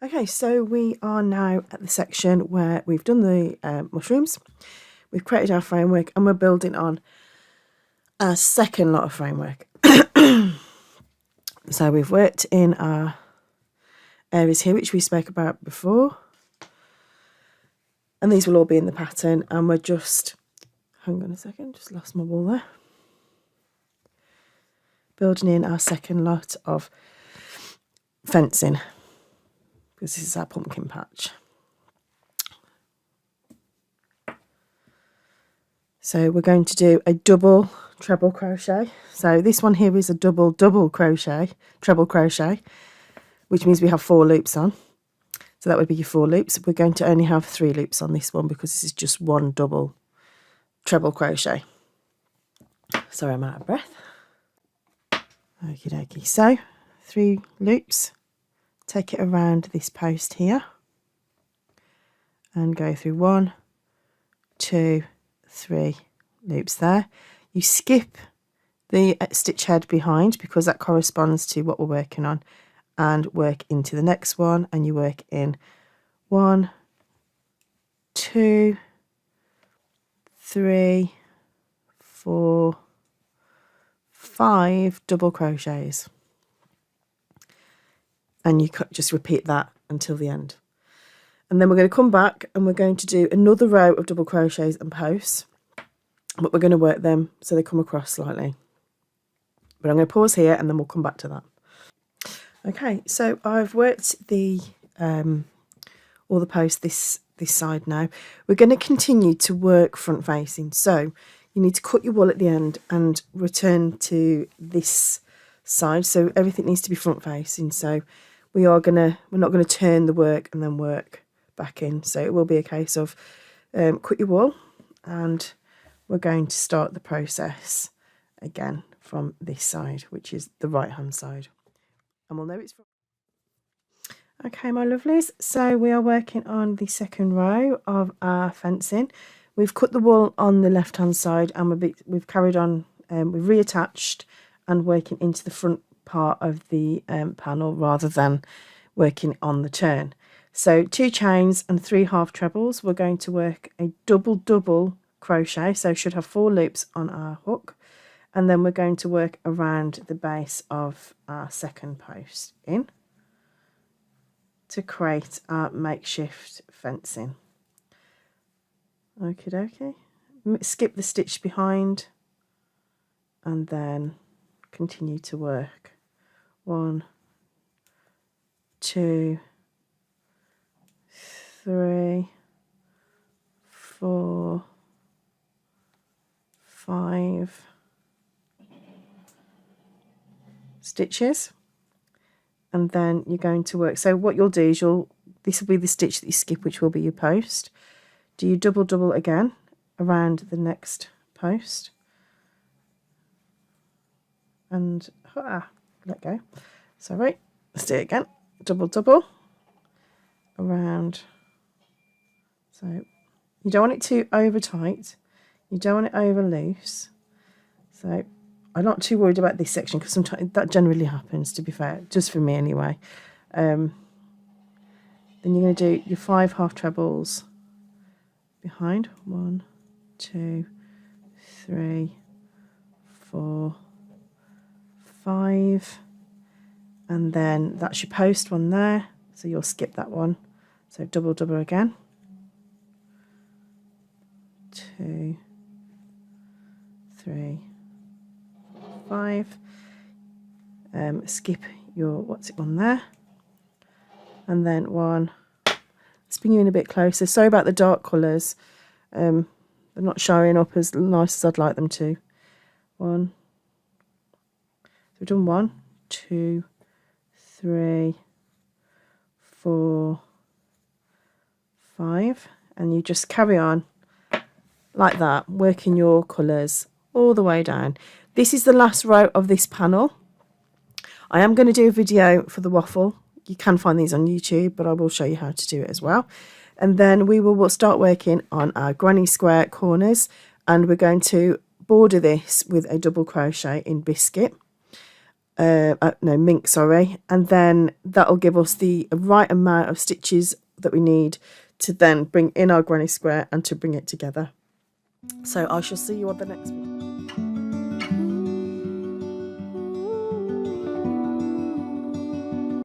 Okay, so we are now at the section where we've done the mushrooms, we've created our framework, and we're building on our second lot of framework. So we've worked in our areas here, which we spoke about before, and these will all be in the pattern, and we're just, hang on a second, just lost my ball there, building in our second lot of fencing, because this is our pumpkin patch. So we're going to do a double treble crochet. So this one here is a double crochet, treble crochet, which means we have 4 loops on. So that would be your 4 loops. We're going to only have 3 loops on this one because this is just one double treble crochet. Sorry, I'm out of breath. Okie dokie. So 3 loops. Take it around this post here and go through 1, 2, 3 loops there. You skip the stitch head behind because that corresponds to what we're working on, and work into the next one, and you work in 1, 2, 3, 4, 5 double crochets, and you just repeat that until the end. And then we're going to come back and we're going to do another row of double crochets and posts, but we're going to work them so they come across slightly. But I'm going to pause here and then we'll come back to that. Okay, so I've worked the all the posts this side now. We're going to continue to work front facing, so you need to cut your wool at the end and return to this side, so everything needs to be front facing. So we're not going to turn the work and then work back in, so it will be a case of cut your wool, and we're going to start the process again from this side, which is the right hand side, and we'll know it's from. Okay, my lovelies, so we are working on the second row of our fencing. We've cut the wool on the left hand side, and we've carried on, we've reattached and working into the front part of the panel rather than working on the turn. So 2 chains and 3 half trebles. We're going to work a double crochet, so should have 4 loops on our hook, and then we're going to work around the base of our second post in to create our makeshift fencing. Okie dokie. Skip the stitch behind and then continue to work. 1, 2, 3, 4, 5 stitches, and then you're going to work. So what you'll do is this will be the stitch that you skip, which will be your post. Do you double again around the next post, and let go. Sorry, let's do it again. Double around. So you don't want it too over tight, you don't want it over loose. So I'm not too worried about this section because sometimes that generally happens, to be fair, just for me anyway. Then you're going to do your 5 half trebles behind. 1, 2, 3, 4, 5, and then that's your post one there, so you'll skip that one. So double again. 2, 3, 5. Skip your one there, and then 1. Let's bring you in a bit closer. Sorry about the dark colours. They're not showing up as nice as I'd like them to. 1. So we've done 1, 2, 3, 4, 5, and you just carry on like that, working your colours all the way down. This is the last row of this panel. I am going to do a video for the waffle. You can find these on YouTube, but I will show you how to do it as well. And then we'll start working on our granny square corners, and we're going to border this with a double crochet in biscuit. mink, sorry, and then that'll give us the right amount of stitches that we need to then bring in our granny square and to bring it together. So I shall see you on the next video.